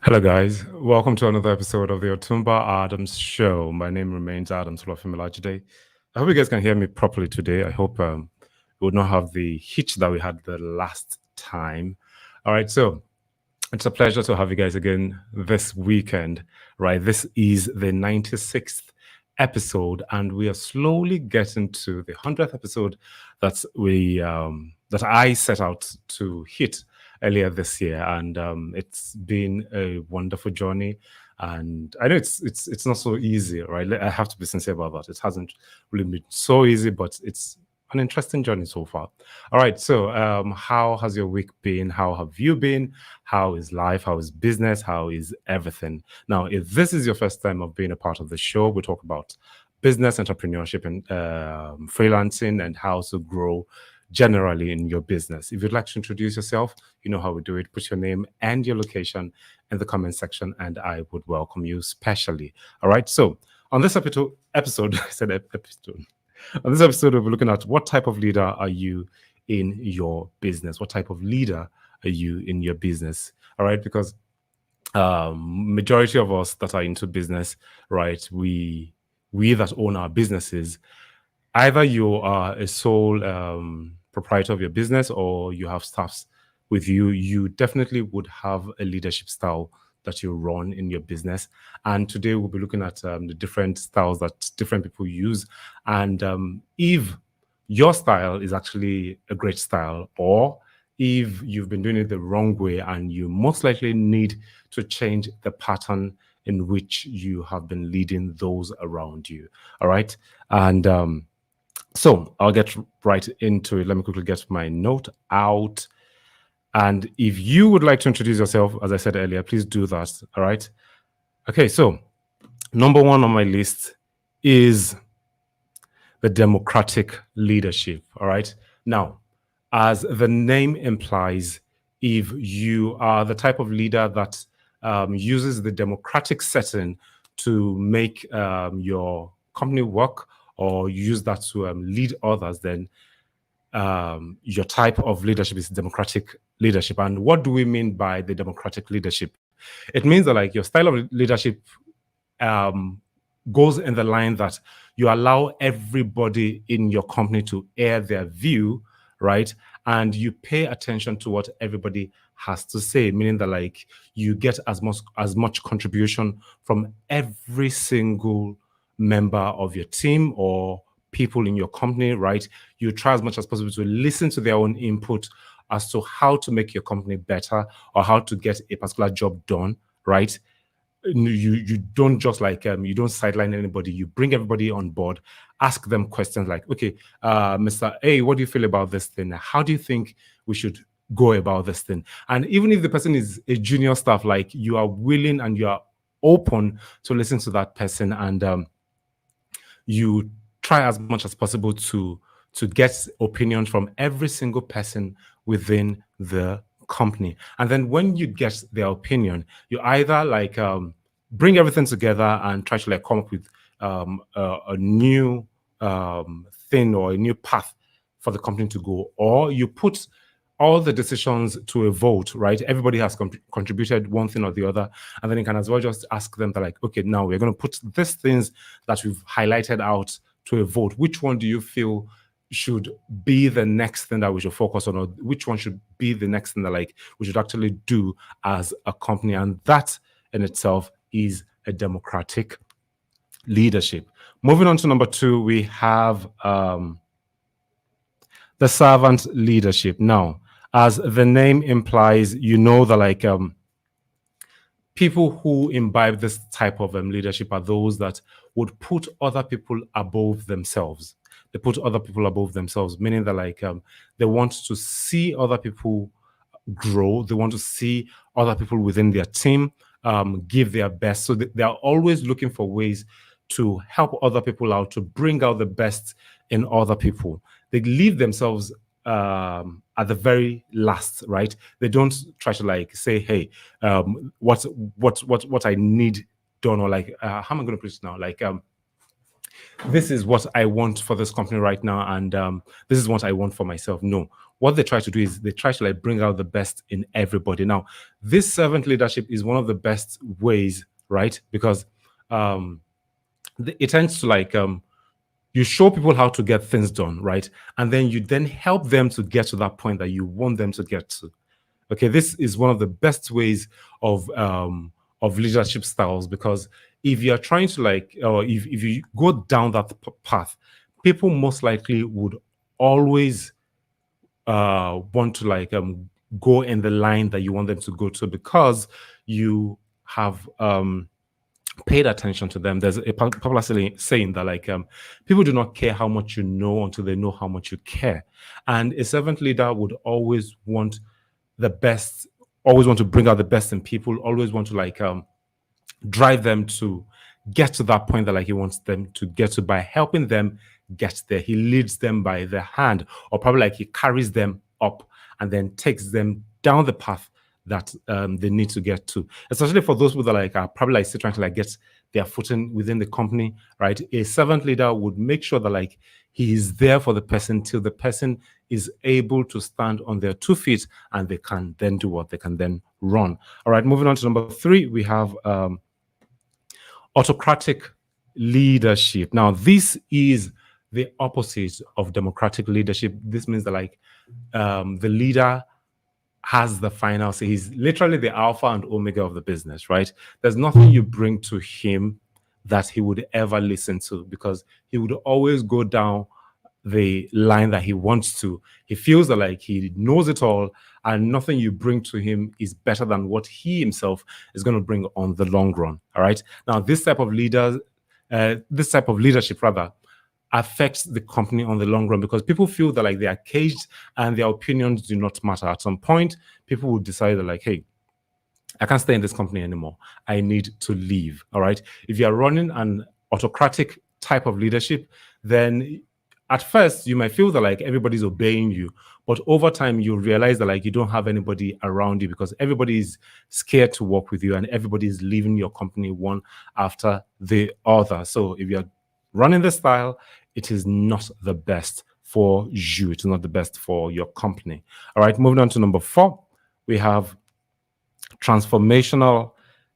Hello, guys. Welcome to another episode of the Otumba Adams Show. My name remains Adams Olafimilajide. I hope you guys can hear me properly today. I hope we would not have the hitch that we had the last time. All right, so it's a pleasure to have you guys again this weekend. Right, this is the 96th episode, and we are slowly getting to the 100th episode that I set out to hit earlier this year, and it's been a wonderful journey. And I know it's not so easy, right? I have to be sincere about that. It hasn't really been so easy, but it's an interesting journey so far. All right, so how has your week been? How have you been? How is life? How is business? How is everything? Now, if this is your first time of being a part of the show, we talk about business, entrepreneurship, and freelancing, and how to grow generally in your business. If you'd like to introduce yourself, you know how we do it. Put your name and your location in the comment section, and I would welcome you specially. All right. So on this episode, I said episode. On this episode, we'll be looking at what type of leader are you in your business? What type of leader are you in your business? All right, because majority of us that are into business, right, we that own our businesses, either you are a sole proprietor of your business or you have staffs with you, you definitely would have a leadership style that you run in your business. And today we'll be looking at the different styles that different people use. And if your style is actually a great style, or if you've been doing it the wrong way and you most likely need to change the pattern in which you have been leading those around you. All right. And so I'll get right into it. Let me quickly get my note out. And if you would like to introduce yourself, as I said earlier, please do that. All right. Okay. So number one on my list is the democratic leadership. All right. Now, as the name implies, if you are the type of leader that uses the democratic setting to make your company work, or use that to lead others, then your type of leadership is democratic leadership. And what do we mean by the democratic leadership? It means that like your style of leadership goes in the line that you allow everybody in your company to air their view, right? And you pay attention to what everybody has to say, meaning that like you get as much contribution from every single member of your team or people in your company, right? You try as much as possible to listen to their own input as to how to make your company better or how to get a particular job done, right? You don't just like you don't sideline anybody. You bring everybody on board, ask them questions like, okay, Mr. A, what do you feel about this thing? How do you think we should go about this thing? And even if the person is a junior staff, like you are willing and you are open to listen to that person, and you try as much as possible to get opinions from every single person within the company. And then when you get their opinion, you either like bring everything together and try to like come up with a new thing or a new path for the company to go, or you put all the decisions to a vote, right? Everybody has contributed one thing or the other, and then you can as well just ask them that, like, okay, now we're going to put these things that we've highlighted out to a vote. Which one do you feel should be the next thing that we should focus on, or which one should be the next thing that like we should actually do as a company? And that in itself is a democratic leadership. Moving on to number two, we have the servant leadership. Now, as the name implies, you know that like people who imbibe this type of leadership are those that would put other people above themselves. They put other people above themselves, meaning that like they want to see other people grow. They want to see other people within their team give their best. So they are always looking for ways to help other people out, to bring out the best in other people. They leave themselves at the very last, right? They don't try to like say, hey, what I need done, or like how am I going to put it now? Like this is what I want for this company right now, and this is what I want for myself. No, what they try to do is they try to like bring out the best in everybody. Now, this servant leadership is one of the best ways, right? Because it tends to like you show people how to get things done, right? And then you then help them to get to that point that you want them to get to. Okay, this is one of the best ways of leadership styles, because if you're trying to like, or if you go down that path, people most likely would always want to like go in the line that you want them to go to, because you have paid attention to them. There's a popular saying that like people do not care how much you know until they know how much you care. And a servant leader would always want the best, always want to bring out the best in people, always want to like drive them to get to that point that like he wants them to get to by helping them get there. He leads them by the hand, or probably like he carries them up and then takes them down the path that they need to get to. Especially for those people that like are probably like still trying to like get their footing within the company, right? A servant leader would make sure that like he is there for the person till the person is able to stand on their 2 feet, and they can then do what? They can then run. All right, moving on to number 3, we have autocratic leadership. Now, this is the opposite of democratic leadership. This means that like the leader has the final say. He's literally the alpha and omega of the business, right? There's nothing you bring to him that he would ever listen to, because he would always go down the line that he wants to. He feels that like he knows it all, and nothing you bring to him is better than what he himself is going to bring on the long run. All right. Now, this type of leadership rather affects the company on the long run, because people feel that like they are caged and their opinions do not matter. At some point, people will decide that like, hey, I can't stay in this company anymore. I need to leave. All right. If you are running an autocratic type of leadership, then at first you might feel that like everybody's obeying you, but over time you realize that like you don't have anybody around you, because everybody is scared to work with you and everybody is leaving your company one after the other. So if you're running this style, it is not the best for you. It's not the best for your company. All right, moving on to number 4, we have transformational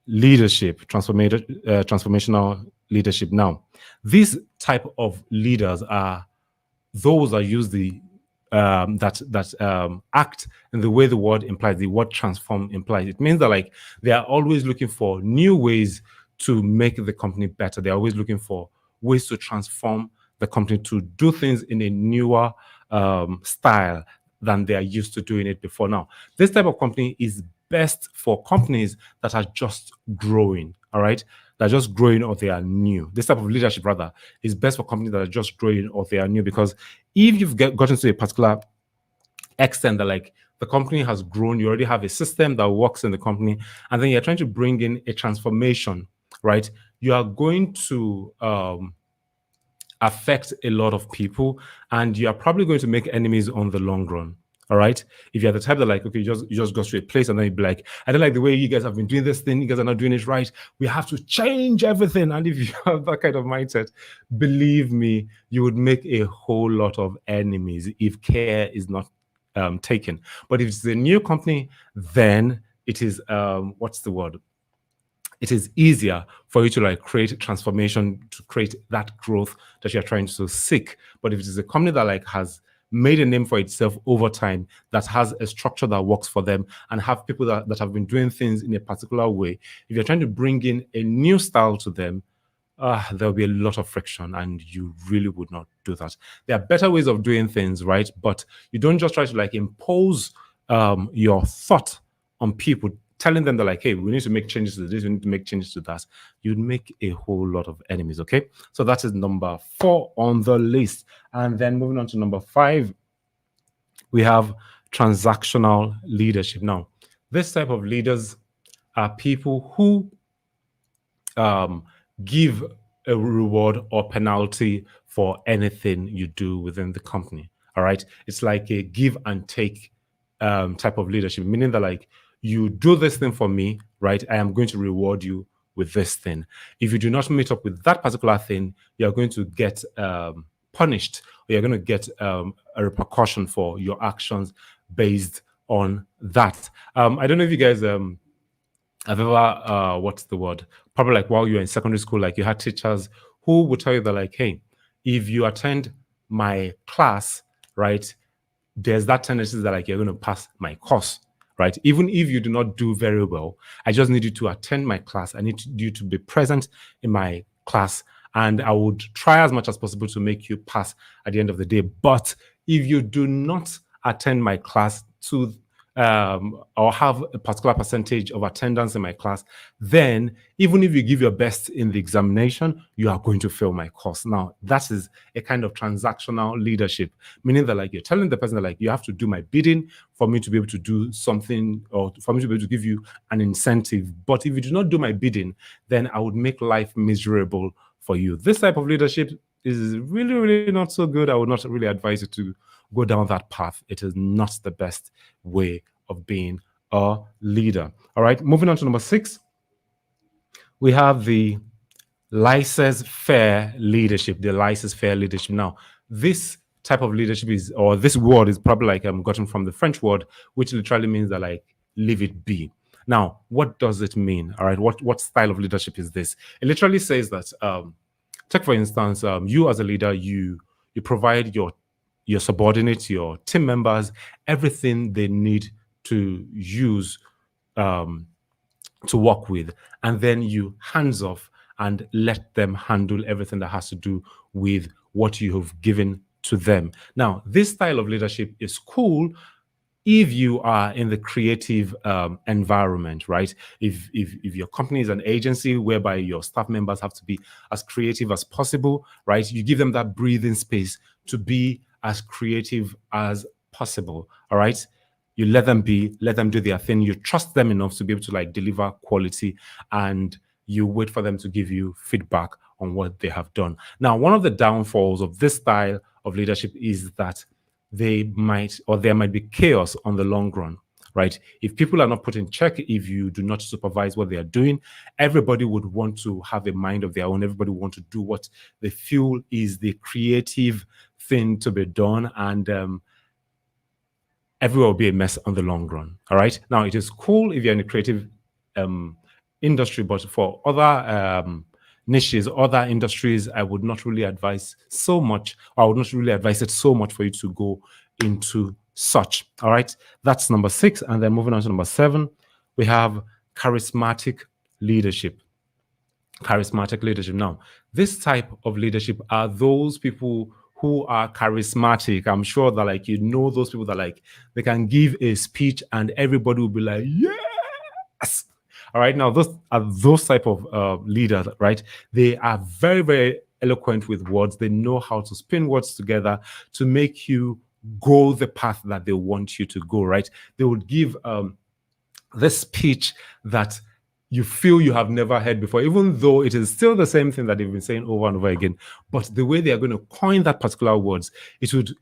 leadership. Transformational leadership. Now, these type of leaders are those that use the act in the way the word implies. The word transform implies. It means that like they are always looking for new ways to make the company better. They're always looking for ways to transform the company, to do things in a newer style than they are used to doing it before. Now, this type of company is best for companies that are just growing. All right, that are just growing or they are new. This type of leadership rather is best for companies that are just growing or they are new, because if you've gotten to a particular extent that like the company has grown, you already have a system that works in the company, and then you're trying to bring in a transformation, right? You are going to affect a lot of people, and you are probably going to make enemies on the long run. All right. If you're the type that like, okay, you just go to a place and then you'd be like, I don't like the way you guys have been doing this thing. You guys are not doing it right. We have to change everything. And if you have that kind of mindset, believe me, you would make a whole lot of enemies if care is not taken. But if it's a new company, then it is what's the word? It is easier for you to like create transformation, to create that growth that you're trying to seek. But if it is a company that like has made a name for itself over time, that has a structure that works for them, and have people that have been doing things in a particular way, if you're trying to bring in a new style to them, there'll be a lot of friction, and you really would not do that. There are better ways of doing things, right? But you don't just try to like impose your thought on people, telling them that like, hey, we need to make changes to this, we need to make changes to that. You'd make a whole lot of enemies, okay? So that is number 4 on the list. And then moving on to number 5, we have transactional leadership. Now, this type of leaders are people who give a reward or penalty for anything you do within the company. All right. It's like a give and take type of leadership, meaning that like, you do this thing for me, right? I am going to reward you with this thing. If you do not meet up with that particular thing, you're going to get punished, or you're going to get a repercussion for your actions based on that. I don't know if you guys have ever what's the word? Probably like while you're in secondary school, like you had teachers who would tell you that like, hey, if you attend my class, right, there's that tendency that like you're going to pass my course, right? Even if you do not do very well, I just need you to attend my class. I need you to be present in my class, and I would try as much as possible to make you pass at the end of the day. But if you do not attend my class to or have a particular percentage of attendance in my class, then even if you give your best in the examination, you are going to fail my course. Now, that is a kind of transactional leadership, meaning that like you're telling the person that like you have to do my bidding for me to be able to do something, or for me to be able to give you an incentive. But if you do not do my bidding, then I would make life miserable for you. This type of leadership is really, really not so good. I would not really advise you to go down that path. It is not the best way of being a leader. All right, moving on to number 6. We have the laissez-faire leadership. The laissez-faire leadership. Now, this type of leadership is, or this word is probably like gotten from the French word, which literally means that like leave it be. Now, what does it mean? All right, what style of leadership is this? It literally says that, take for instance, you as a leader, you provide your subordinates, your team members, everything they need to use to work with, and then you hands off and let them handle everything that has to do with what you have given to them. Now, this style of leadership is cool if you are in the creative environment, right? If your company is an agency whereby your staff members have to be as creative as possible, right? You give them that breathing space to be as creative as possible, all right? You let them be, let them do their thing. You trust them enough to be able to like deliver quality, and you wait for them to give you feedback on what they have done. Now, one of the downfalls of this style of leadership is that there might be chaos on the long run, right? If people are not put in check, if you do not supervise what they are doing, everybody would want to have a mind of their own. Everybody would want to do what they feel is the creative thing to be done, and everywhere will be a mess on the long run. All right. Now, it is cool if you're in a creative industry, but for other niches, other industries, I would not really advise so much, or I would not really advise it so much for you to go into such. All right. That's number 6. And then moving on to number 7, we have charismatic leadership. Charismatic leadership. Now, this type of leadership are those people who are charismatic. I'm sure that like those people that like they can give a speech and everybody will be like, yes. All right. Now, those are those type of leaders, right? They are very, very eloquent with words. They know how to spin words together to make you go the path that they want you to go, right? They would give this speech that you feel you have never heard before, even though it is still the same thing that they've been saying over and over again. But the way they are going to coin that particular words, it would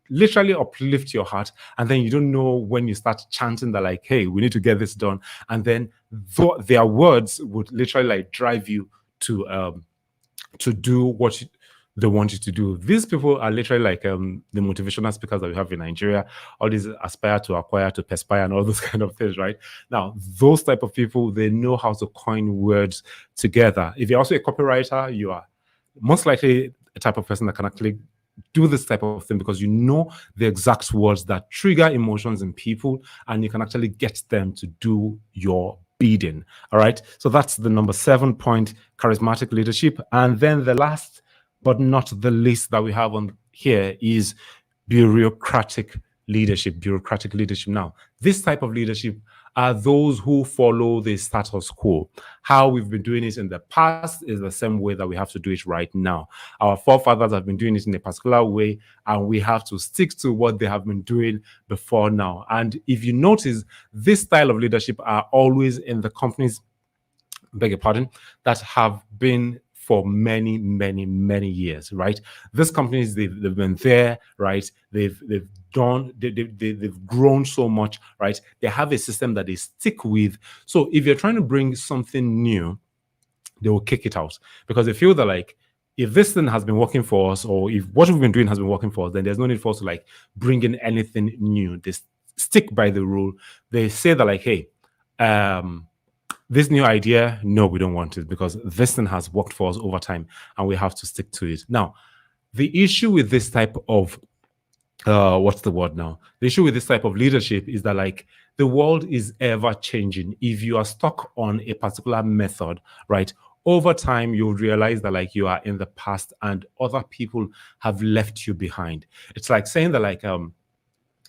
literally uplift your heart. And then you don't know when you start chanting that like, hey, we need to get this done. And then their words would literally like drive you to do what they want you to do. These people are literally like the motivational speakers that we have in Nigeria, all these aspire to acquire, to perspire, and all those kind of things, right? Now, those type of people, they know how to coin words together. If you're also a copywriter, you are most likely a type of person that can actually do this type of thing, because you know the exact words that trigger emotions in people, and you can actually get them to do your bidding. All right. So that's the number 7 point, charismatic leadership. And then the last but not the least that we have on here is bureaucratic leadership. Bureaucratic leadership. Now, this type of leadership are those who follow the status quo. How we've been doing it in the past is the same way that we have to do it right now. Our forefathers have been doing it in a particular way, and we have to stick to what they have been doing before now. And if you notice, this style of leadership are always in the companies, beg your pardon, that have been for many, many, many years, right? These companies, they've been there, right? They've grown so much, right? They have a system that they stick with. So if you're trying to bring something new, they will kick it out, because they feel that like if this thing has been working for us, or if what we've been doing has been working for us, then there's no need for us to like bring in anything new. They stick by the rule. They say that like, hey, this new idea, no, we don't want it because this thing has worked for us over time and we have to stick to it. Now, the issue with this type of what's the word now? The issue with this type of leadership is that like the world is ever changing. If you are stuck on a particular method, right, over time you'll realize that like you are in the past and other people have left you behind. It's like saying that like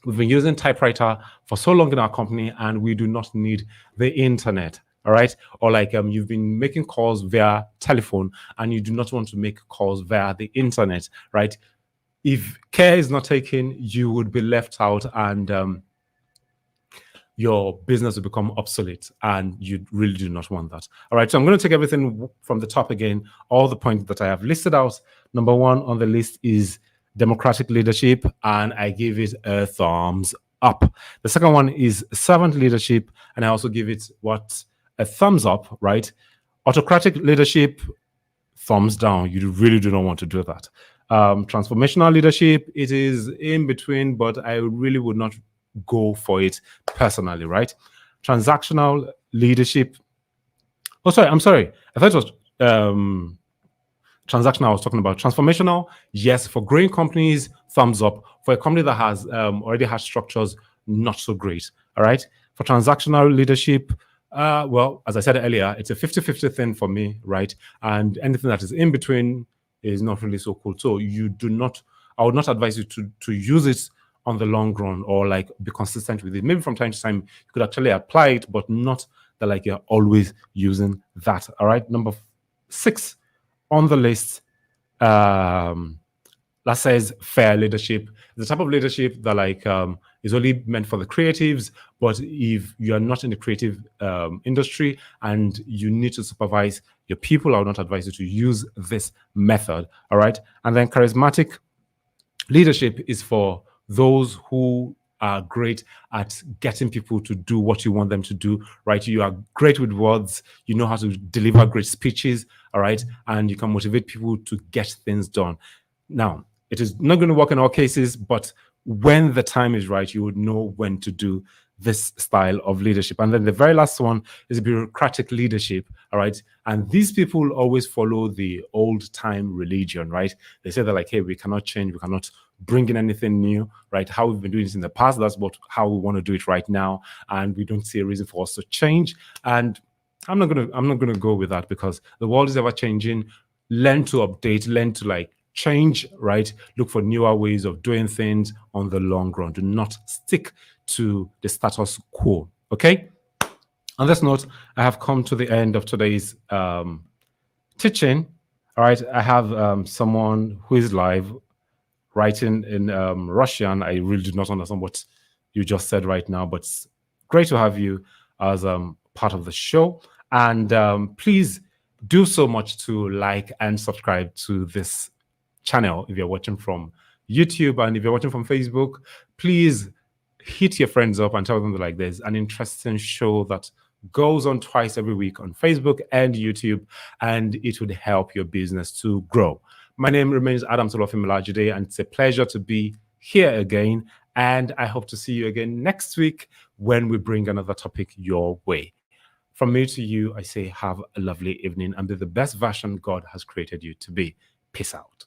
we've been using typewriter for so long in our company and we do not need the internet. All right. Or like you've been making calls via telephone and you do not want to make calls via the internet, right? If care is not taken, you would be left out and your business will become obsolete, and you really do not want that. All right, so I'm going to take everything from the top again, all the points that I have listed out. Number one on the list is democratic leadership, and I give it a thumbs up. The second one is servant leadership, and I also give it a thumbs up, right? Autocratic leadership, thumbs down. You really do not want to do that. Transformational leadership, it is in between, but I really would not go for it personally, right? Transactional leadership. Oh, sorry, I'm sorry. I thought it was transactional I was talking about. Transformational, yes, for growing companies, thumbs up. For a company that has already has structures, not so great. All right. For transactional leadership, well, as I said earlier, it's a 50-50 thing for me, right? And anything that is in between is not really so cool. So I would not advise you to use it on the long run or like be consistent with it. Maybe from time to time you could actually apply it, but not that like you're always using that. All right. Number 6 on the list, that says fair leadership. The type of leadership that like is only meant for the creatives, but if you are not in the creative industry and you need to supervise your people, I would not advise you to use this method. All right. And then charismatic leadership is for those who are great at getting people to do what you want them to do, right? You are great with words, you know how to deliver great speeches, all right? And you can motivate people to get things done. Now, it is not going to work in all cases, but when the time is right, you would know when to do this style of leadership. And then the very last one is bureaucratic leadership, all right? And these people always follow the old time religion, right? They say that like, hey, we cannot change, we cannot bring in anything new, right? How we've been doing this in the past, that's how we want to do it right now, and we don't see a reason for us to change. And I'm not gonna go with that because the world is ever changing. Learn to update, learn to like change, right? Look for newer ways of doing things on the long run. Do not stick to the status quo. Okay. On this note, I have come to the end of today's teaching. All right, I have someone who is live writing in Russian. I really do not understand what you just said right now, but it's great to have you as part of the show. And please do so much to like and subscribe to this channel if you're watching from YouTube, and if you're watching from Facebook, please hit your friends up and tell them that like there's an interesting show that goes on twice every week on Facebook and YouTube, and it would help your business to grow. My name remains Adam Solofimilajide, and it's a pleasure to be here again. And I hope to see you again next week when we bring another topic your way. From me to you, I say have a lovely evening and be the best version God has created you to be. Peace out.